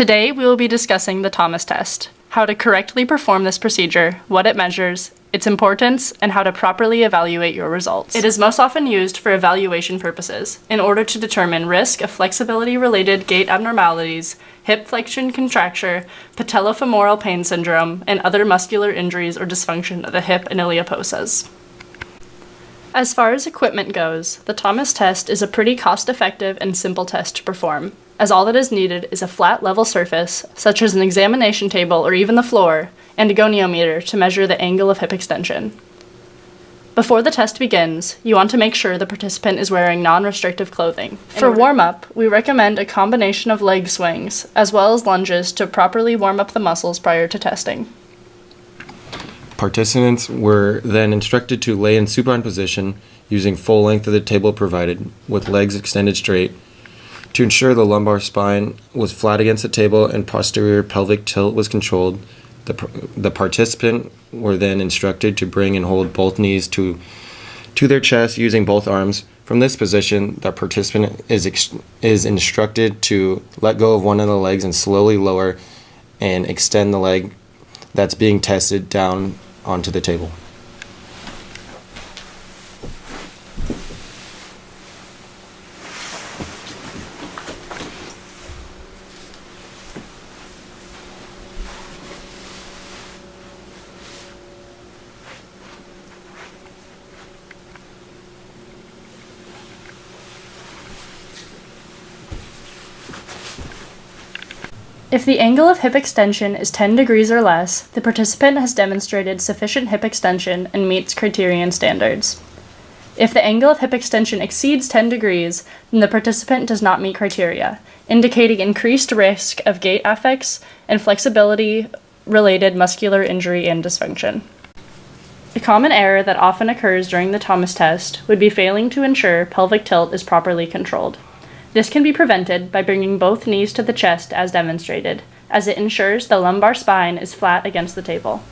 Today, we will be discussing the Thomas test, how to correctly perform this procedure, what it measures, its importance, and how to properly evaluate your results. It is most often used for evaluation purposes, in order to determine risk of flexibility-related gait abnormalities, hip flexion contracture, patellofemoral pain syndrome, and other muscular injuries or dysfunction of the hip and iliopsoas. As far as equipment goes, the Thomas test is a pretty cost-effective and simple test to perform, as all that is needed is a flat level surface, such as an examination table or even the floor, and a goniometer to measure the angle of hip extension. Before the test begins, you want to make sure the participant is wearing non-restrictive clothing. For warm-up, we recommend a combination of leg swings, as well as lunges to properly warm up the muscles prior to testing. Participants were then instructed to lay in supine position using full length of the table provided, with legs extended straight, to ensure the lumbar spine was flat against the table and posterior pelvic tilt was controlled. The participant were then instructed to bring and hold both knees to their chest using both arms. From this position, the participant is instructed to let go of one of the legs and slowly lower and extend the leg that's being tested down onto the table. If the angle of hip extension is 10 degrees or less, the participant has demonstrated sufficient hip extension and meets criterion standards. If the angle of hip extension exceeds 10 degrees, then the participant does not meet criteria, indicating increased risk of gait affects and flexibility-related muscular injury and dysfunction. A common error that often occurs during the Thomas test would be failing to ensure pelvic tilt is properly controlled. This can be prevented by bringing both knees to the chest as demonstrated, as it ensures the lumbar spine is flat against the table.